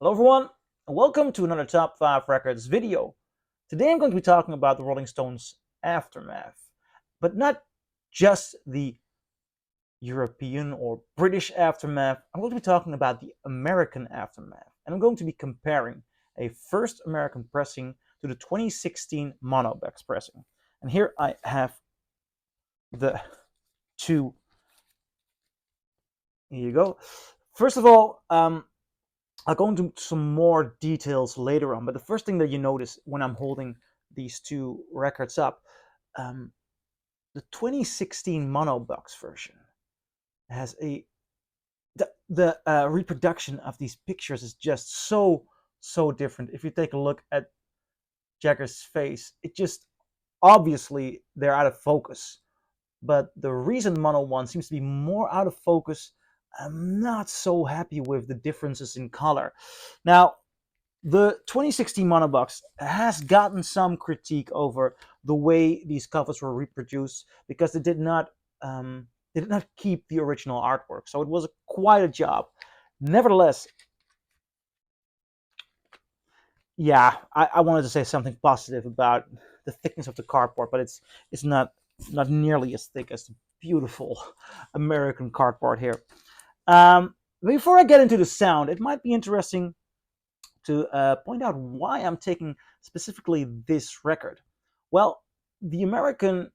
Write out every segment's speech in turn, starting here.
Hello everyone, and welcome to another Top 5 Records video. Today I'm going to be talking about the Rolling Stones Aftermath, but not just the European or British Aftermath. I'm going to be talking about the American Aftermath, and I'm going to be comparing a first American pressing to the 2016 Monobox pressing. And here I have the two. Here you go. First of all, I'll go into some more details later on, but the first thing that you notice when I'm holding these two records up, um, the 2016 Monobox version has the reproduction of these pictures is just so different. If you take a look at Jagger's face, it just obviously they're out of focus. But the recent Mono one seems to be more out of focus. I'm not so happy with the differences in color. Now, the 2016 Monobox has gotten some critique over the way these covers were reproduced because they did not keep the original artwork. So it was quite a job. Nevertheless, yeah, I wanted to say something positive about the thickness of the cardboard, but it's not nearly as thick as the beautiful American cardboard here. Before I get into the sound, it might be interesting to point out why I'm taking specifically this record. Well, the American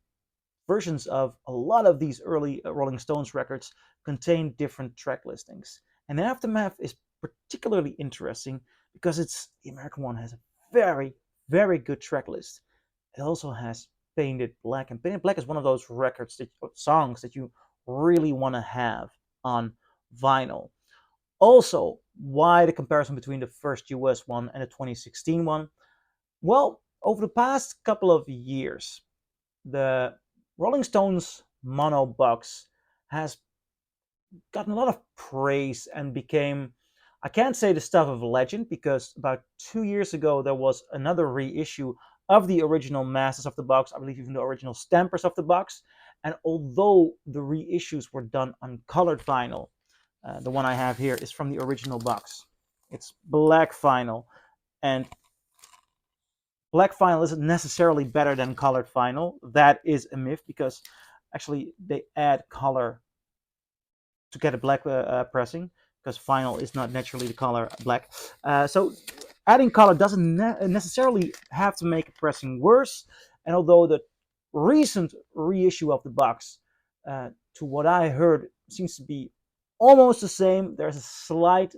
versions of a lot of these early Rolling Stones records contain different track listings. And Aftermath is particularly interesting because the American one has a very good track list. It also has Painted Black, and Painted Black is one of those songs that you really want to have on vinyl. Also, why the comparison between the first US one and the 2016 one? Well, over the past couple of years, the Rolling Stones mono box has gotten a lot of praise and became, I can't say the stuff of legend, because about 2 years ago there was another reissue of the original masters of the box, I believe even the original stampers of the box. And although the reissues were done on colored vinyl, the one I have here is from the original box. It's black vinyl, and black vinyl isn't necessarily better than colored vinyl. That is a myth because actually they add color to get a black pressing, because vinyl is not naturally the color black. So adding color doesn't necessarily have to make a pressing worse. And although the recent reissue of the box, to what I heard, seems to be almost the same, there's a slight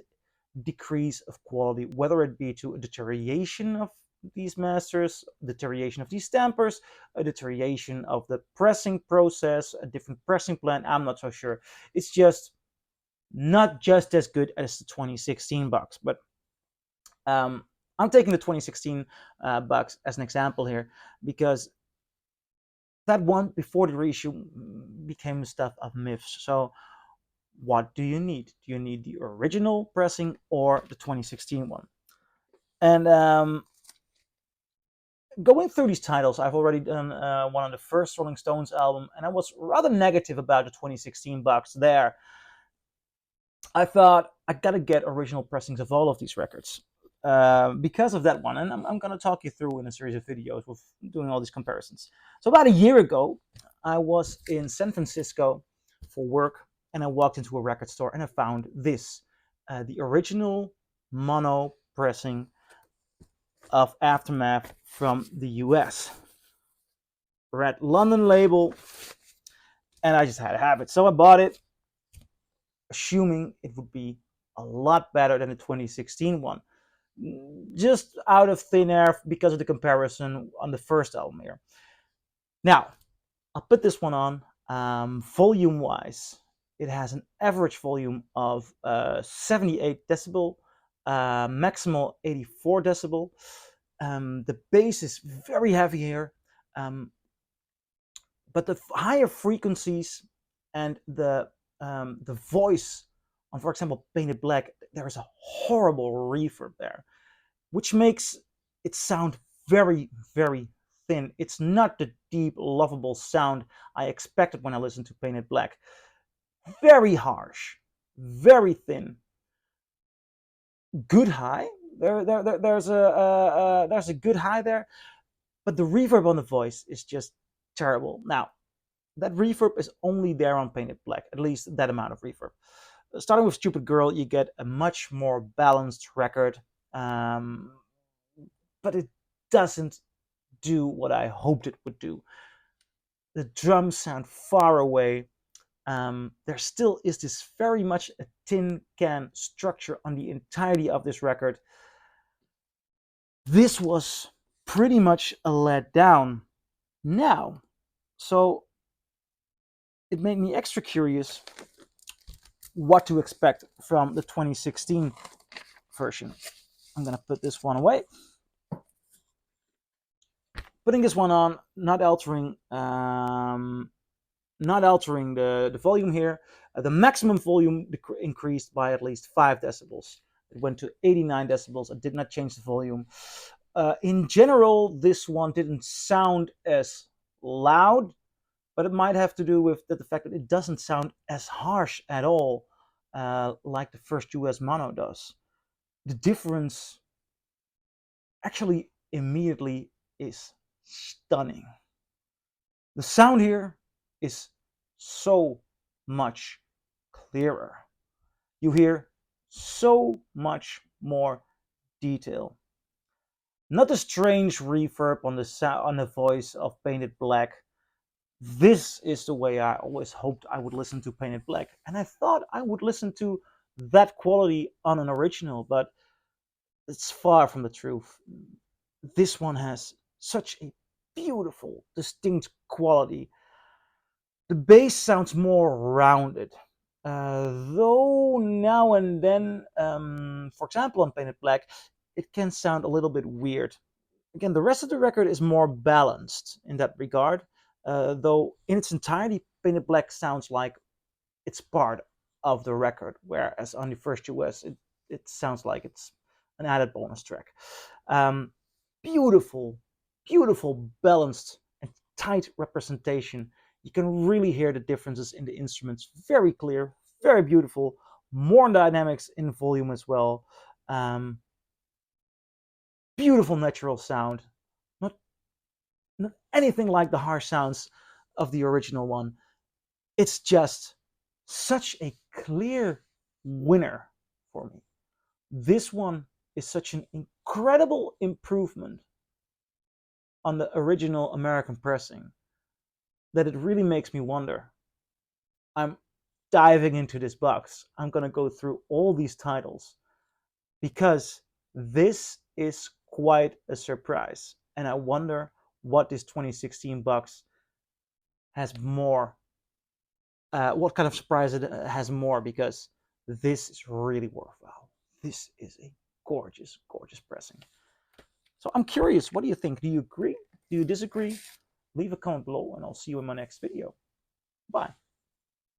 decrease of quality, whether it be to a deterioration of these masters, deterioration of these stampers, a deterioration of the pressing process, a different pressing plan. I'm not so sure. It's just not just as good as the 2016 box. But I'm taking the 2016 box as an example here because that one before the reissue became stuff of myths. So what do you need? Do you need the original pressing or the 2016 one? And going through these titles, I've already done one on the first Rolling Stones album, and I was rather negative about the 2016 box there. I thought I gotta get original pressings of all of these records because of that one, and I'm gonna talk you through in a series of videos with doing all these comparisons. So about a year ago, I was in San Francisco for work, and I walked into a record store and I found this, the original mono pressing of Aftermath from the US. Red London label, and I just had to have it. So I bought it, assuming it would be a lot better than the 2016 one. Just out of thin air because of the comparison on the first album here. Now, I'll put this one on. Volume wise, it has an average volume of 78 decibel, maximal 84 decibel. The bass is very heavy here. But the higher frequencies and the voice on, for example, Painted Black, there is a horrible reverb there, which makes it sound very thin. It's not the deep, lovable sound I expected when I listened to Painted Black. Very harsh, very thin. good high. There's a good high there, but the reverb on the voice is just terrible. Now, that reverb is only there on Painted Black, at least that amount of reverb. Starting with Stupid Girl, you get a much more balanced record, um, but it doesn't do what I hoped it would do. The drums sound far away. There still is this very much a tin can structure on the entirety of this record. This was pretty much a letdown now. So it made me extra curious what to expect from the 2016 version. I'm gonna put this one away. Putting this one on, not altering the volume here. The maximum volume increased by at least 5 decibels. It went to 89 decibels. I did not change the volume. In general, this one didn't sound as loud, but it might have to do with the fact that it doesn't sound as harsh at all, like the first US mono does. The difference actually immediately is stunning. The sound here is so much clearer. You hear so much more detail. Not the strange reverb on the voice of Painted Black. This is the way I always hoped I would listen to Painted Black, and I thought I would listen to that quality on an original, but it's far from the truth. This one has such a beautiful, distinct quality. The bass sounds more rounded, though now and then, for example, on Painted Black, it can sound a little bit weird. Again, the rest of the record is more balanced in that regard, though in its entirety, Painted Black sounds like it's part of the record, whereas on the first US, it sounds like it's an added bonus track. Um, beautiful, beautiful, balanced, and tight representation. You can really hear the differences in the instruments. Very clear, very beautiful. More dynamics in volume as well. Um, Beautiful natural sound. Not, not anything like the harsh sounds of the original one. It's just such a clear winner for me. This one is such an incredible improvement on the original American pressing that it really makes me wonder. I'm diving into this box. I'm going to go through all these titles because this is quite a surprise. And I wonder what this 2016 box has more, what kind of surprise it has more, because this is really worthwhile. This is a gorgeous, gorgeous pressing. So I'm curious, what do you think? Do you agree? Do you disagree? Leave a comment below and I'll see you in my next video. Bye.